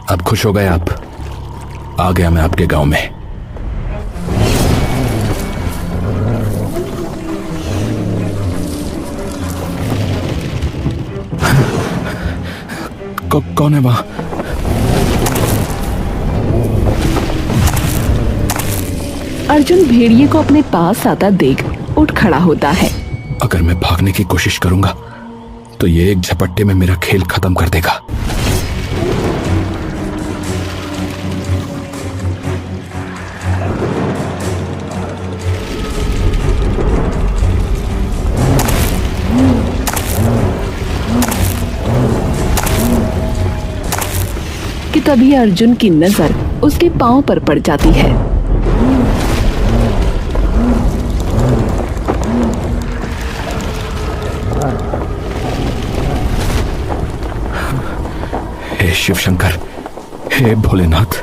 अब खुश हो गए आप? आ गया मैं आपके गांव में। कौन है वहां? अर्जुन भेड़िए को अपने पास आता देख उठ खड़ा होता है। अगर मैं भागने की कोशिश करूंगा तो ये एक झपट्टे में मेरा खेल खत्म कर देगा। कि तभी अर्जुन की नजर उसके पांव पर पड़ जाती है। हे शिव शंकर, हे भोलेनाथ,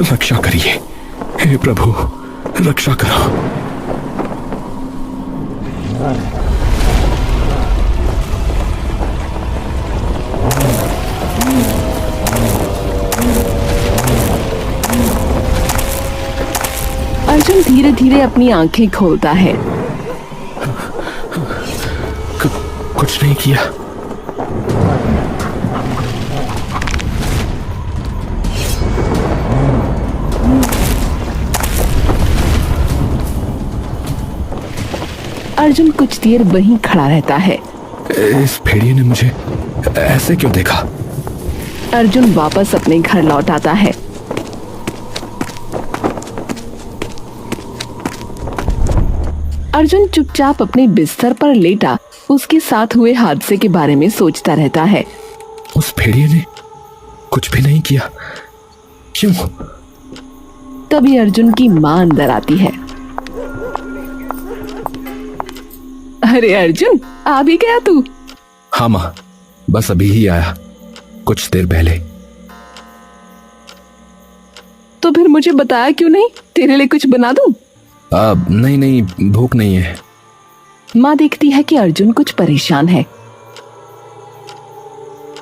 रक्षा करिए। हे प्रभु, रक्षा करो। अर्जुन धीरे धीरे अपनी आंखें खोलता है। कुछ नहीं किया। अर्जुन कुछ देर वहीं खड़ा रहता है। इस भेड़िए ने मुझे ऐसे क्यों देखा? अर्जुन वापस अपने घर लौट आता है। अर्जुन चुपचाप अपने बिस्तर पर लेटा उसके साथ हुए हादसे के बारे में सोचता रहता है। उस भेड़िए ने कुछ भी नहीं किया, क्यों? तभी अर्जुन की मां अंदर आती है। अरे अर्जुन, आ भी गया तू? हाँ मां, बस अभी ही आया, कुछ देर पहले। तो फिर मुझे बताया क्यों नहीं? तेरे लिए कुछ बना दूं? नहीं, भूख नहीं है। माँ देखती है कि अर्जुन कुछ परेशान है।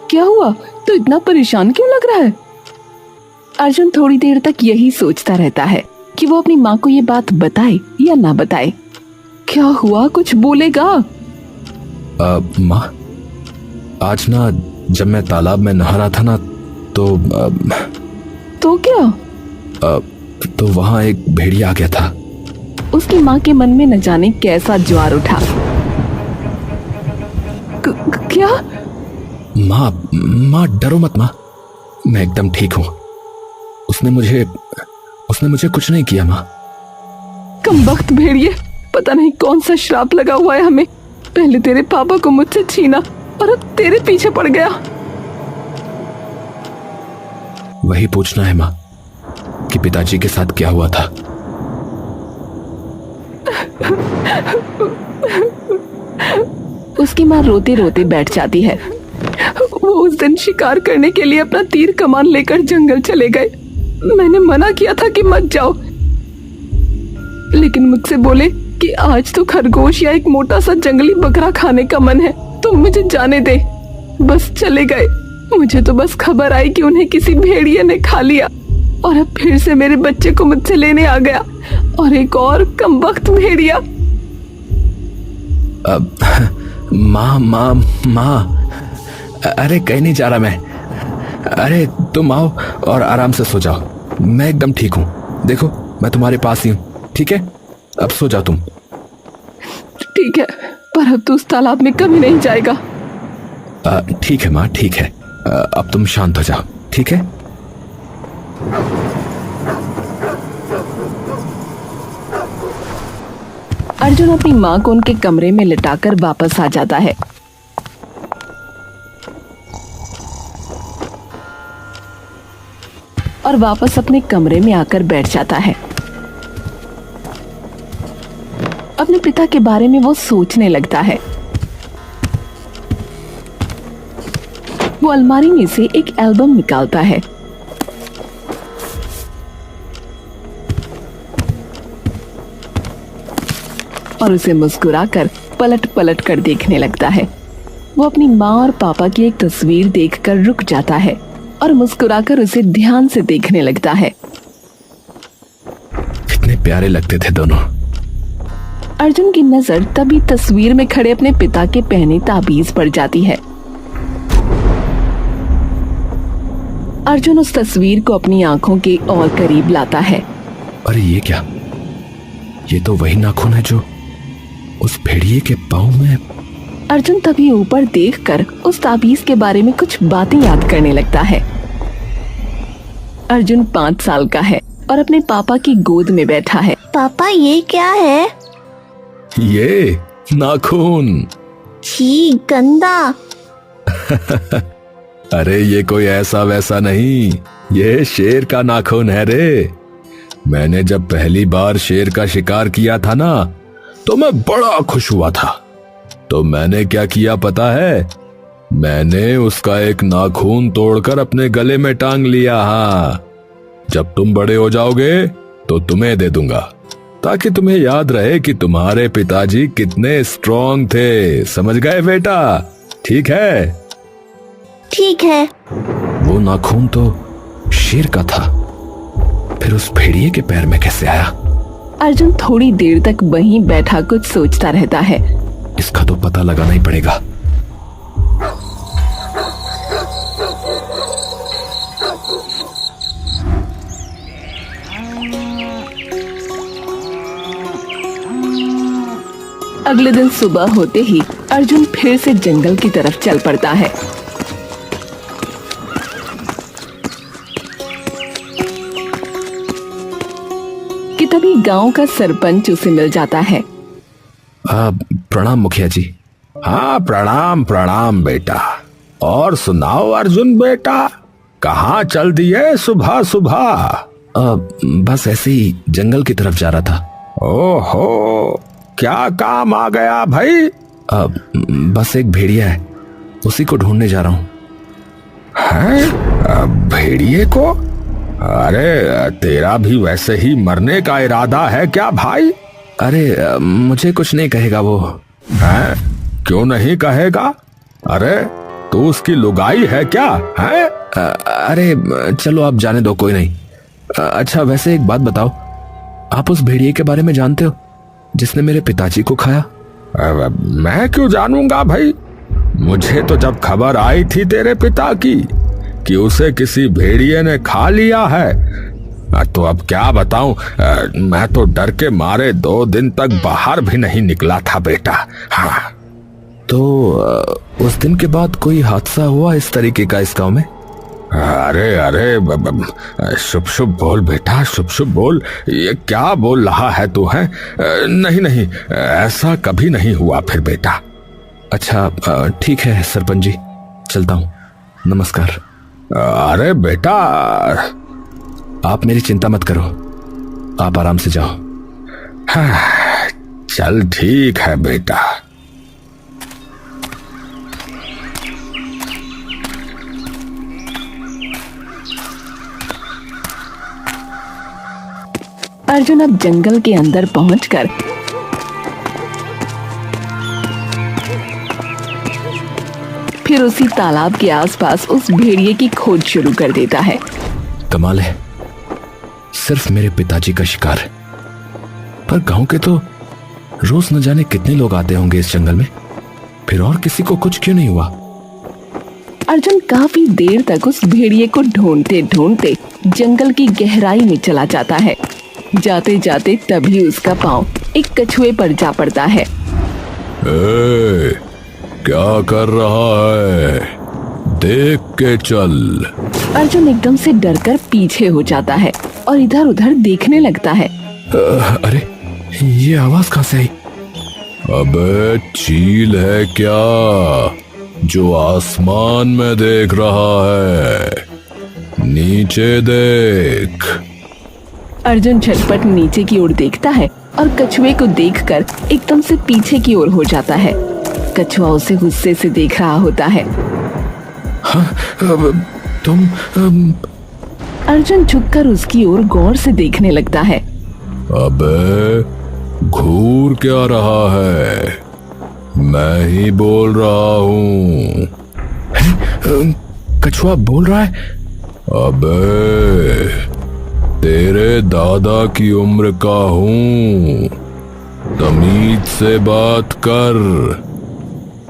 क्या हुआ? तो इतना परेशान क्यों लग रहा है? अर्जुन थोड़ी देर तक यही सोचता रहता है कि वो अपनी माँ को ये बात बताए या ना बताए। क्या हुआ? कुछ बोलेगा? माँ, आज ना जब मैं तालाब में नहा रहा था ना तो क्या? तो वहां एक भेड़िया आ गया था। उसकी माँ के मन में न जाने कैसा ज्वार उठा। क्या? माँ डरो मत माँ, मैं एकदम ठीक हूँ। उसने मुझे कुछ नहीं किया माँ। कमबख्त भेड़िए, पता नहीं कौन सा श्राप लगा हुआ है हमें। पहले तेरे पापा को मुझसे छीना और अब तेरे पीछे पड़ गया। वही पूछना है माँ कि पिताजी के साथ क्या हुआ था। उसकी माँ रोते रोते बैठ जाती है। वो उस दिन शिकार करने के लिए अपना तीर कमान लेकर जंगल चले गए। मैंने मना किया था कि मत जाओ, लेकिन मुझसे बोले कि आज तो खरगोश या एक मोटा सा जंगली बकरा खाने का मन है, तो मुझे जाने दे। बस चले गए। मुझे तो बस खबर आई कि उन्हें किसी भेड़िए ने खा लिया और अब फिर से मेरे बच्चे को मुझसे लेने आ गया, और एक और कमबख्त भेड़िया। माँ, अरे कहीं नहीं जा रहा मैं। अरे तुम आओ और आराम से सो जाओ, मैं एकदम ठीक हूँ। देखो मैं तुम्हारे पास ही हूँ, ठीक है? अब सो जाओ तुम। ठीक है, पर अब तो उस तालाब में कभी नहीं जाएगा। ठीक है माँ, ठीक है। अब तुम शांत हो जाओ, ठीक है? अर्जुन अपनी माँ को उनके कमरे में लिटाकर वापस आ जाता है। और वापस अपने कमरे में आकर बैठ जाता है। अपने पिता के बारे में वो सोचने लगता है। वो अलमारी में से एक एल्बम निकालता है। और उसे मुस्कुराकर पलट पलट कर देखने लगता है। वो अपनी माँ और पापा की एक तस्वीर देखकर रुक जाता है और मुस्कुराकर उसे ध्यान से देखने लगता है। कितने प्यारे लगते थे दोनों। अर्जुन की नजर तभी तस्वीर में खड़े अपने पिता के पहने ताबीज पर जाती है। अर्जुन उस तस्वीर को अपनी आंखों के और करीब लाता है। अरे ये क्या? ये तो वही नाखून है जो उस भेड़िए के पाँव में। अर्जुन तभी ऊपर देखकर उस ताबीज के बारे में कुछ बातें याद करने लगता है। अर्जुन 5 साल का है और अपने पापा की गोद में बैठा है। पापा ये क्या है? ये नाखून। छी, गंदा। अरे ये कोई ऐसा वैसा नहीं, ये शेर का नाखून है रे। मैंने जब पहली बार शेर का शिकार किया था ना, तो मैं बड़ा खुश हुआ था। तो मैंने क्या किया पता है? मैंने उसका एक नाखून तोड़कर अपने गले में टांग लिया। हाँ, जब तुम बड़े हो जाओगे तो तुम्हें दे दूंगा, ताकि तुम्हें याद रहे कि तुम्हारे पिताजी कितने स्ट्रॉन्ग थे। समझ गए बेटा? ठीक है? ठीक है। वो नाखून तो शेर का था, फिर उस भेड़िए के पैर में कैसे आया? अर्जुन थोड़ी देर तक वहीं बैठा कुछ सोचता रहता है। इसका तो पता लगाना ही पड़ेगा। अगले दिन सुबह होते ही अर्जुन फिर से जंगल की तरफ चल पड़ता है। कि तभी गांव का सरपंच उसे मिल जाता है। प्रणाम मुखिया जी। हाँ, प्रणाम प्रणाम बेटा। और सुनाओ अर्जुन बेटा, कहाँ चल दिए सुबह सुबह? बस ऐसे ही जंगल की तरफ जा रहा था। ओहो, क्या काम आ गया भाई? बस एक भेड़िया है, उसी को ढूंढने जा रहा हूँ। हैं? भेड़िए को? अरे तेरा भी वैसे ही मरने का इरादा है क्या भाई? अरे मुझे कुछ नहीं कहेगा वो। हैं? क्यों नहीं कहेगा? अरे तू उसकी लुगाई है क्या? हैं? अरे चलो आप जाने दो, कोई नहीं। अच्छा वैसे एक बात बताओ, आप उस भेड़िए के बारे में जानते हो जिसने मेरे पिताजी को खाया? मैं क्यों जानूंगा भाई? मुझे तो जब खबर आई थी तेरे पिता की कि उसे किसी भेड़िए ने खा लिया है, तो अब क्या बताऊं, मैं तो डर के मारे 2 दिन तक बाहर भी नहीं निकला था बेटा। हाँ। तो उस दिन के बाद कोई हादसा हुआ इस तरीके का इस गांव में? अरे अरे शुभ शुभ बोल बेटा, शुभ शुभ बोल। ये क्या बोल रहा है तू? है नहीं नहीं, ऐसा कभी नहीं हुआ फिर बेटा। अच्छा ठीक है सरपंच जी, चलता हूँ, नमस्कार। अरे बेटा, आप मेरी चिंता मत करो, आप आराम से जाओ। हाँ, चल ठीक है बेटा। अर्जुन अब जंगल के अंदर पहुंचकर फिर उसी तालाब के आसपास उस भेड़िए की खोज शुरू कर देता है। कमाल है, सिर्फ मेरे पिताजी का शिकार, पर गांव के तो रोज न जाने कितने लोग आते होंगे इस जंगल में, फिर और किसी को कुछ क्यों नहीं हुआ? अर्जुन काफी देर तक उस भेड़िए को ढूंढते ढूंढते जंगल की गहराई में चला जाता है। जाते जाते तभी उसका पांव एक कछुए पर जा पड़ता है। क्या कर रहा है? देख के चल। अर्जुन एकदम से डरकर पीछे हो जाता है और इधर उधर देखने लगता है। अरे ये आवाज कहाँ से आई? अबे चील है क्या जो आसमान में देख रहा है? नीचे देख। अर्जुन झटपट नीचे की ओर देखता है और कछुए को देखकर एकदम से पीछे की ओर हो जाता है। कछुआ उसे गुस्से से देख रहा होता है। हाँ, तुम अर्जुन झुककर उसकी ओर गौर से देखने लगता है। अबे घूर क्या रहा है? मैं ही बोल रहा हूँ। कछुआ बोल रहा है? अबे, तेरे दादा की उम्र का हूं, तमीज से बात कर।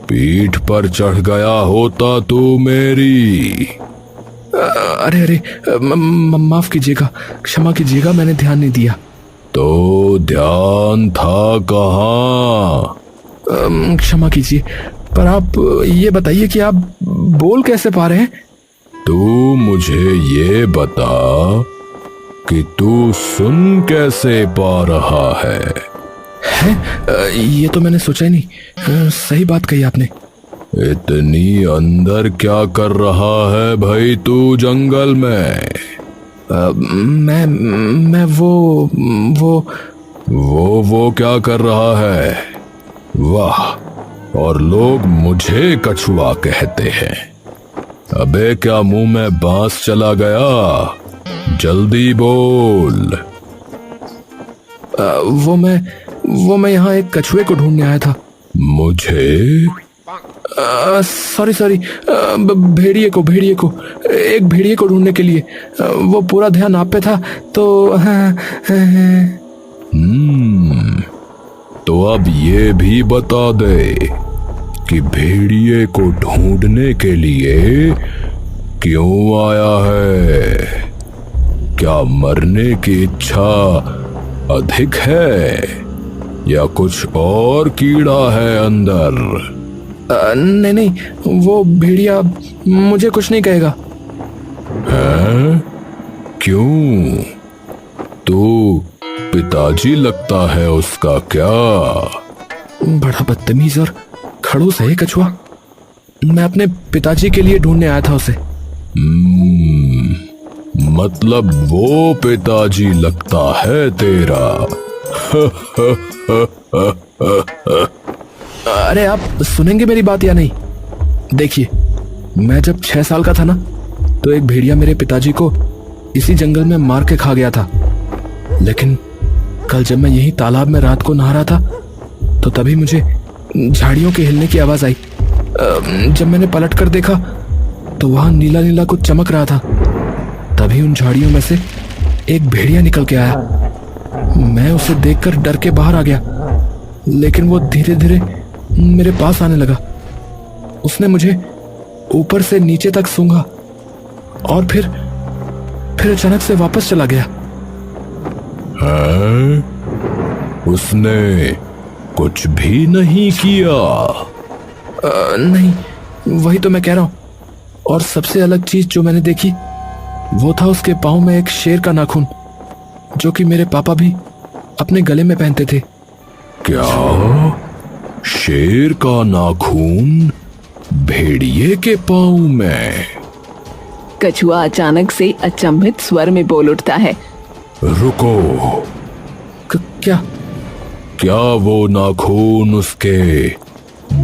पीठ पर चढ़ गया होता तू मेरी। अरे अरे, माफ कीजिएगा, क्षमा कीजिएगा, मैंने ध्यान नहीं दिया। तो ध्यान था कहाँ? क्षमा कीजिए, पर आप ये बताइए कि आप बोल कैसे पा रहे हैं? तू मुझे ये बता कि तू सुन कैसे पा रहा है? ये तो मैंने सोचा ही नहीं। सही बात कही आपने। इतनी अंदर क्या कर रहा है भाई तू जंगल में? मैं वो क्या कर रहा है? वाह, और लोग मुझे कछुआ कहते हैं। अबे, क्या मुंह में बांस चला गया? जल्दी बोल। वो मैं यहाँ एक कछुए को ढूंढने आया था। मुझे? सॉरी, भेड़िए को एक भेड़िए को ढूंढने के लिए। वो पूरा ध्यान आप पे था तो तो अब ये भी बता दे कि भेड़िए को ढूंढने के लिए क्यों आया है? क्या मरने की इच्छा अधिक है या कुछ और कीड़ा है अंदर? नहीं, वो भेड़िया मुझे कुछ नहीं कहेगा। हैं? क्यों? तू पिताजी लगता है उसका क्या? बड़ा बदतमीज और खड़ूस है ये कछुआ। मैं अपने पिताजी के लिए ढूंढने आया था उसे। मतलब वो पिताजी लगता है तेरा? अरे, आप सुनेंगे मेरी बात या नहीं? देखिए, मैं जब 6 साल का था ना, तो एक भेड़िया मेरे पिताजी को इसी जंगल में मार के खा गया था। लेकिन कल जब मैं यही तालाब में रात को नहा रहा था, तो तभी मुझे झाड़ियों के हिलने की आवाज आई। जब मैंने पलट कर देखा तो वहां नीला नीला कुछ चमक रहा था। तभी उन झाड़ियों में से एक भेड़िया निकल के आया। मैं उसे देखकर डर के बाहर आ गया, लेकिन वो धीरे धीरे मेरे पास आने लगा। उसने मुझे ऊपर से नीचे तक सूंघा और फिर अचानक से वापस चला गया। हैं? उसने कुछ भी नहीं किया? नहीं, वही तो मैं कह रहा हूं। और सबसे अलग चीज जो मैंने देखी, वो था उसके पाँव में एक शेर का नाखून, जो कि मेरे पापा भी अपने गले में पहनते थे। क्या? शेर का नाखून भेड़िए के पाँव में? कछुआ अचानक से अचंभित स्वर में बोल उठता है। रुको, क्या वो नाखून उसके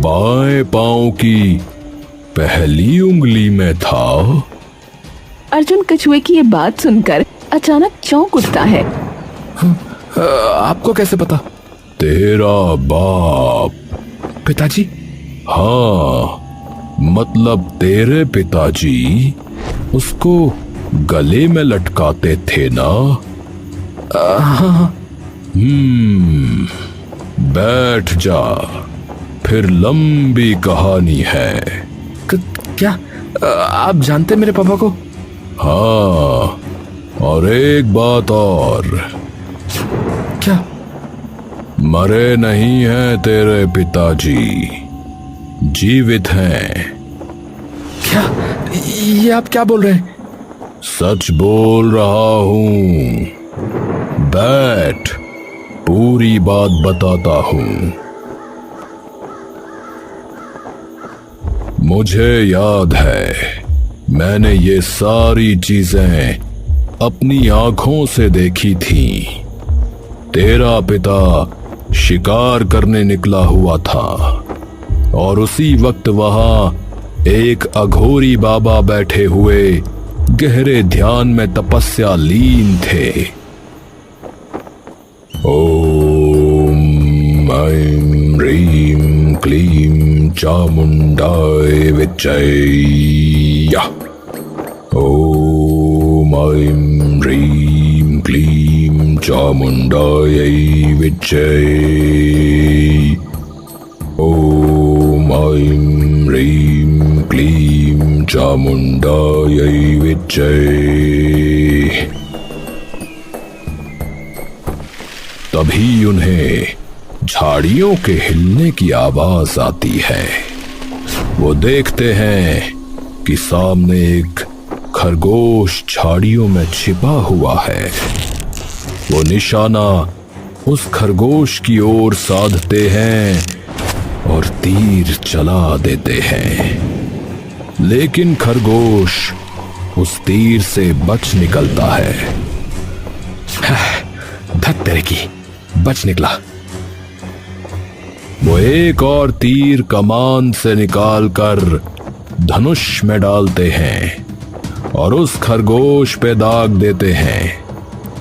बाएं पाँव की पहली उंगली में था? अर्जुन कछुए की ये बात सुनकर अचानक चौंक उठता है। आपको कैसे पता? तेरा बाप। पिताजी? हाँ, मतलब तेरे पिताजी उसको गले में लटकाते थे ना? हाँ। बैठ जा, फिर लंबी कहानी है। क्या आप जानते मेरे पापा को? हाँ, और एक बात और। क्या? मरे नहीं हैं तेरे पिताजी, जीवित हैं। क्या? ये आप क्या बोल रहे हैं? सच बोल रहा हूं। बैठ, पूरी बात बताता हूं। मुझे याद है, मैंने ये सारी चीजें अपनी आंखों से देखी थी। तेरा पिता शिकार करने निकला हुआ था और उसी वक्त वहां एक अघोरी बाबा बैठे हुए गहरे ध्यान में तपस्या लीन थे। ओम ऐं ह्रीं क्लीं चामुंडाय विच्चै। ओम ऐं ह्रीं क्लीं चामुण्डायै विच्चे। ॐ ऐं ह्रीं क्लीं चामुण्डायै विच्चे। तभी उन्हें झाड़ियों के हिलने की आवाज आती है। वो देखते हैं कि सामने एक खरगोश झाड़ियों में छिपा हुआ है। वो निशाना उस खरगोश की ओर साधते हैं और तीर चला देते हैं, लेकिन खरगोश उस तीर से बच निकलता है। धत तेरे की, बच निकला। वो एक और तीर कमान से निकालकर धनुष में डालते हैं और उस खरगोश पे दाग देते हैं,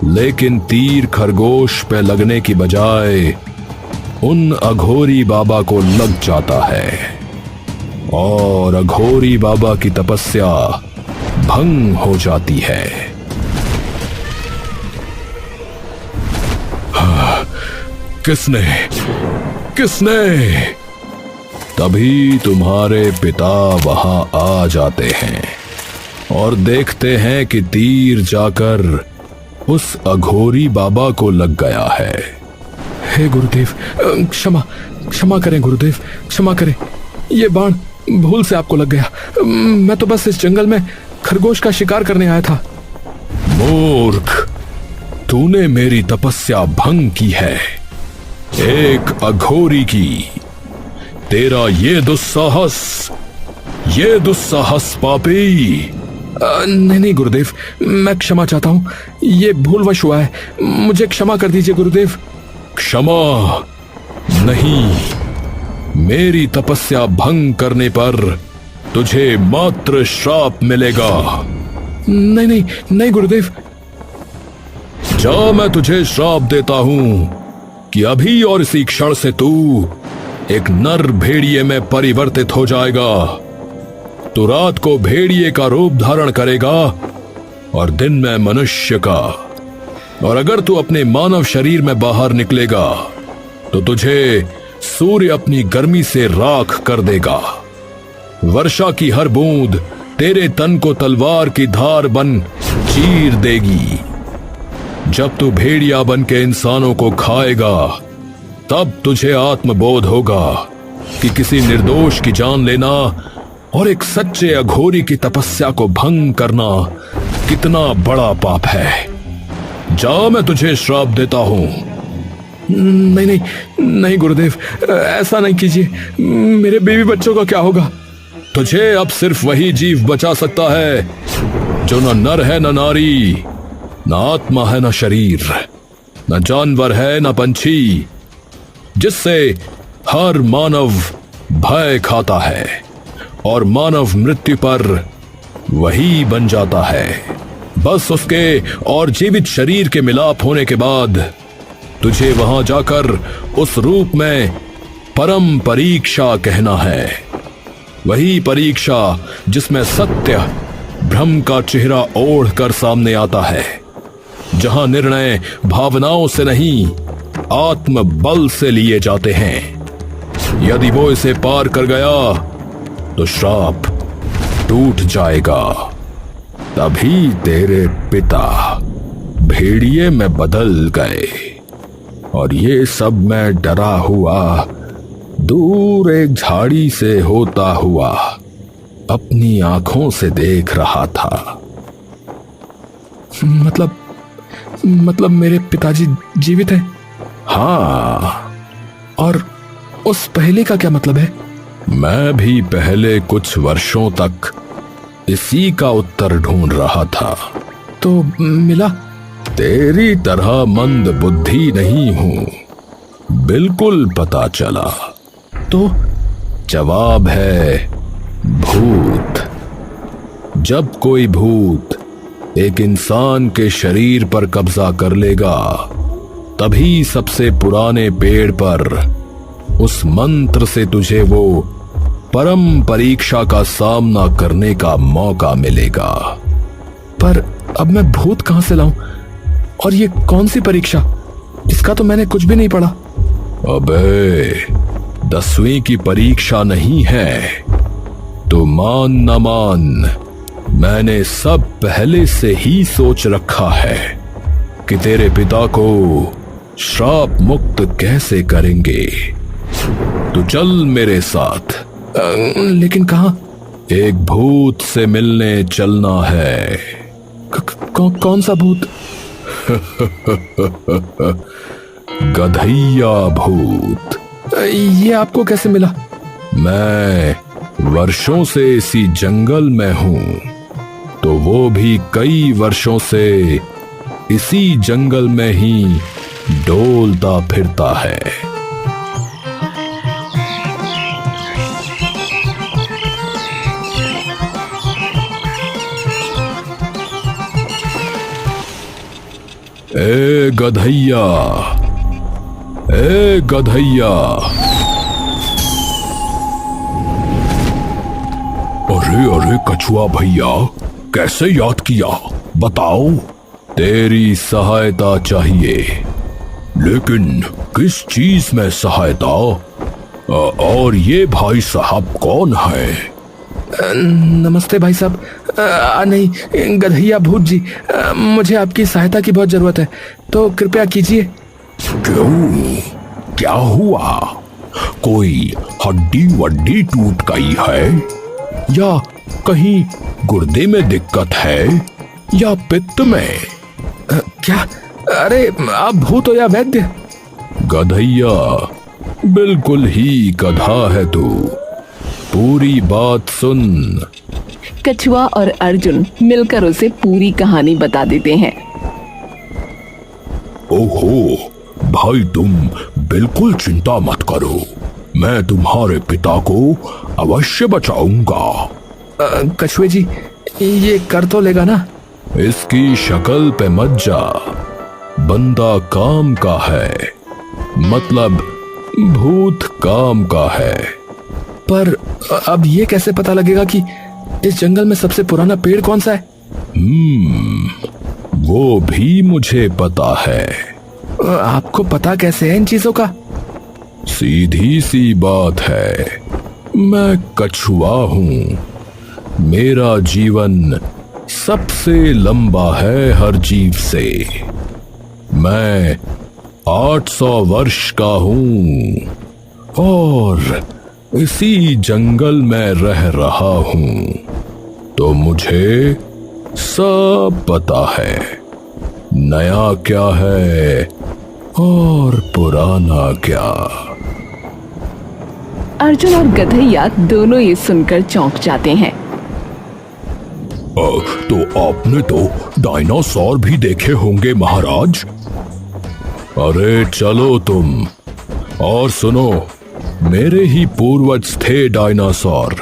लेकिन तीर खरगोश पे लगने की बजाय उन अघोरी बाबा को लग जाता है और अघोरी बाबा की तपस्या भंग हो जाती है। किसने? तभी तुम्हारे पिता वहां आ जाते हैं और देखते हैं कि तीर जाकर उस अघोरी बाबा को लग गया है। हे गुरुदेव, क्षमा करें गुरुदेव, क्षमा करें। ये बाण भूल से आपको लग गया। मैं तो बस इस जंगल में खरगोश का शिकार करने आया था। मूर्ख, तूने मेरी तपस्या भंग की है, एक अघोरी की। तेरा ये दुस्साहस पापी। नहीं गुरुदेव, मैं क्षमा चाहता हूँ, ये भूलवश हुआ है, मुझे क्षमा कर दीजिए गुरुदेव। क्षमा नहीं, मेरी तपस्या भंग करने पर तुझे मात्र श्राप मिलेगा। नहीं गुरुदेव। जा, मैं तुझे श्राप देता हूं कि अभी और इसी क्षण से तू एक नर भेड़िए में परिवर्तित हो जाएगा। तू रात को भेड़िए का रूप धारण करेगा और दिन में मनुष्य का। और अगर तू अपने मानव शरीर में बाहर निकलेगा तो तुझे सूर्य अपनी गर्मी से राख कर देगा। वर्षा की हर बूंद तेरे तन को तलवार की धार बन चीर देगी। जब तू भेड़िया बन के इंसानों को खाएगा तब तुझे आत्मबोध होगा कि किसी निर्दोष की जान लेना और एक सच्चे अघोरी की तपस्या को भंग करना कितना बड़ा पाप है। जा, मैं तुझे श्राप देता हूं। नहीं गुरुदेव, ऐसा नहीं कीजिए। मेरे बीवी बच्चों का क्या होगा? तुझे अब सिर्फ वही जीव बचा सकता है जो न नर है न नारी, न आत्मा है न शरीर, न जानवर है न पंछी, जिससे हर मानव भय खाता है और मानव मृत्यु पर वही बन जाता है। बस उसके और जीवित शरीर के मिलाप होने के बाद तुझे वहां जाकर उस रूप में परम परीक्षा कहना है। वही परीक्षा जिसमें सत्य भ्रम का चेहरा ओढ़ कर सामने आता है, जहां निर्णय भावनाओं से नहीं आत्म बल से लिए जाते हैं। यदि वो इसे पार कर गया तो श्राप टूट जाएगा। तभी तेरे पिता भेड़िए में बदल गए और ये सब मैं डरा हुआ दूर एक झाड़ी से होता हुआ अपनी आंखों से देख रहा था। मतलब मेरे पिताजी जीवित हैं? हाँ। और उस पहले का क्या मतलब है? मैं भी पहले कुछ वर्षों तक इसी का उत्तर ढूंढ रहा था। तो मिला? तेरी तरह मंद बुद्धि नहीं हूं, बिल्कुल पता चला। तो जवाब है भूत। जब कोई भूत एक इंसान के शरीर पर कब्जा कर लेगा तभी सबसे पुराने पेड़ पर उस मंत्र से तुझे वो परम परीक्षा का सामना करने का मौका मिलेगा। पर अब मैं भूत कहां से लाऊं? और ये कौन सी परीक्षा? इसका तो मैंने कुछ भी नहीं पढ़ा। अबे 10वीं की परीक्षा नहीं है, तो मान न मान, मैंने सब पहले से ही सोच रखा है कि तेरे पिता को श्राप मुक्त कैसे करेंगे। तो चल मेरे साथ। लेकिन कहां? एक भूत से मिलने चलना है। कौन सा भूत? गधैया भूत। ये आपको कैसे मिला? मैं वर्षों से इसी जंगल में हूं, तो वो भी कई वर्षों से इसी जंगल में ही डोलता फिरता है। ए गधैया, ए गधैया। अरे अरे कछुआ भैया, कैसे याद किया? बताओ। तेरी सहायता चाहिए। लेकिन किस चीज में सहायता? और ये भाई साहब कौन है? नमस्ते भाई साहब। नहीं, गधैया भूत जी, मुझे आपकी सहायता की बहुत जरूरत है, तो कृपया कीजिए। क्यों? क्या हुआ? कोई हड्डी वड्डी टूट गई है, या कहीं गुर्दे में दिक्कत है, या पित्त में? क्या? अरे आप भूत हो या वैद्य? गधैया, बिल्कुल ही गधा है तू। पूरी बात सुन। कछुआ और अर्जुन मिलकर उसे पूरी कहानी बता देते हैं। ओहो भाई, तुम बिल्कुल चिंता मत करो, मैं तुम्हारे पिता को अवश्य बचाऊंगा। कछुए जी, ये कर तो लेगा ना? इसकी शक्ल पे मत जा, बंदा काम का है, मतलब भूत काम का है। पर अब ये कैसे पता लगेगा कि इस जंगल में सबसे पुराना पेड़ कौन सा है? वो भी मुझे पता है। आपको पता कैसे है इन चीजों का? सीधी सी बात है, मैं कछुआ हूं। मेरा जीवन सबसे लंबा है हर जीव से। मैं 800 वर्ष का हूं और इसी जंगल में रह रहा हूं, तो मुझे सब पता है, नया क्या है और पुराना क्या। अर्जुन और गधैया दोनों ये सुनकर चौंक जाते हैं। तो आपने तो डायनासोर भी देखे होंगे महाराज। अरे चलो तुम और सुनो, मेरे ही पूर्वज थे डायनासोर।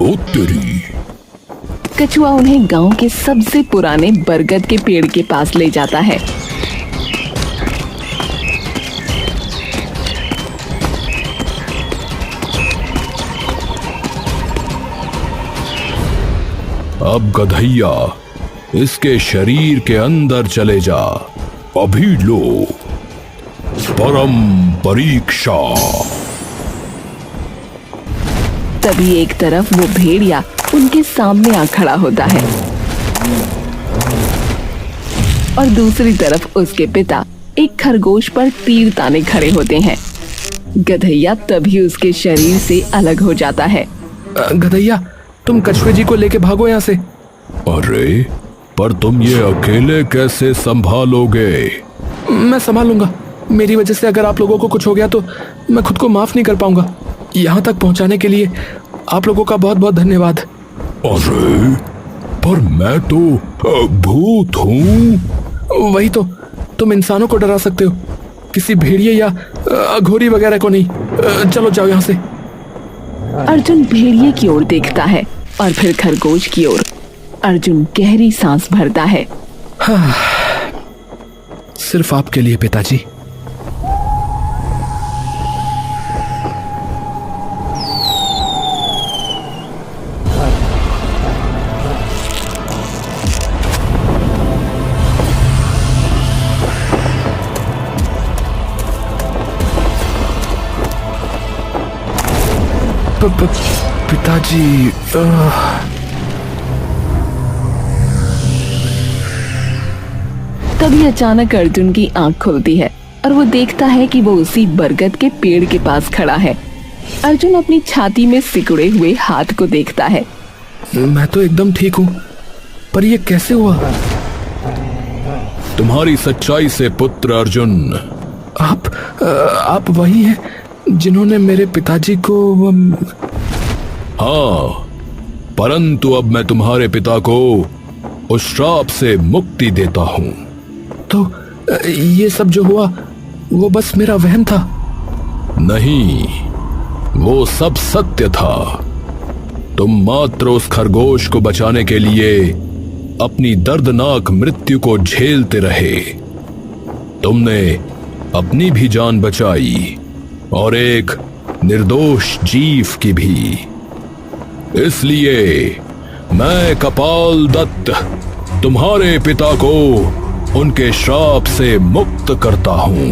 उत्तरी। कछुआ उन्हें गांव के सबसे पुराने बरगद के पेड़ के पास ले जाता है। अब गधैया, इसके शरीर के अंदर चले जा, अभी लो परम परीक्षा। तभी एक तरफ वो भेड़िया उनके सामने आ खड़ा होता है और दूसरी तरफ उसके पिता एक खरगोश पर तीर ताने खड़े होते हैं। गधैया तभी उसके शरीर से अलग हो जाता है। गधैया, तुम कछुए जी को लेके भागो यहाँ से। अरे पर तुम ये अकेले कैसे संभालोगे? मैं संभाल लूंगा। मेरी वजह से अगर आप लोगों को कुछ हो गया तो मैं खुद को माफ नहीं कर पाऊंगा। यहाँ तक पहुँचाने के लिए आप लोगों का बहुत बहुत धन्यवाद। अरे पर मैं तो भूत हूँ। वही तो, तुम इंसानों को डरा सकते हो, किसी भेड़िए या अघोरी वगैरह को नहीं। चलो जाओ यहाँ से। अर्जुन भेड़िए की ओर देखता है और फिर खरगोश की ओर। अर्जुन गहरी सांस भरता है। हाँ, सिर्फ आपके लिए पिताजी। पिताजी। तभी अचानक अर्जुन की आंख खुलती है और वो देखता है कि वो उसी बरगद के पेड़ के पास खड़ा है। अर्जुन अपनी छाती में सिकुड़े हुए हाथ को देखता है। मैं तो एकदम ठीक हूँ, पर ये कैसे हुआ? तुम्हारी सच्चाई से पुत्र अर्जुन। आप वही हैं जिन्होंने मेरे पिताजी को। हाँ, परंतु अब मैं तुम्हारे पिता को उस श्राप से मुक्ति देता हूँ। तो ये सब जो हुआ वो बस मेरा वहम था? नहीं, वो सब सत्य था। तुम मात्र उस खरगोश को बचाने के लिए अपनी दर्दनाक मृत्यु को झेलते रहे। तुमने अपनी भी जान बचाई और एक निर्दोष जीव की भी। इसलिए मैं कपाल दत्त तुम्हारे पिता को उनके श्राप से मुक्त करता हूं।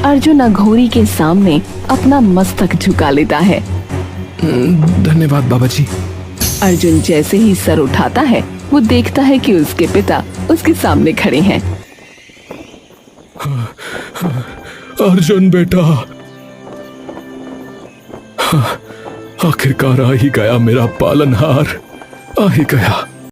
अर्जुन अघोरी के सामने अपना मस्तक झुका लेता है। धन्यवाद बाबा जी। अर्जुन जैसे ही सर उठाता है वो देखता है कि उसके पिता उसके सामने खड़े हैं। अर्जुन बेटा, आखिरकार आ ही गया मेरा पालनहार, आ ही गया।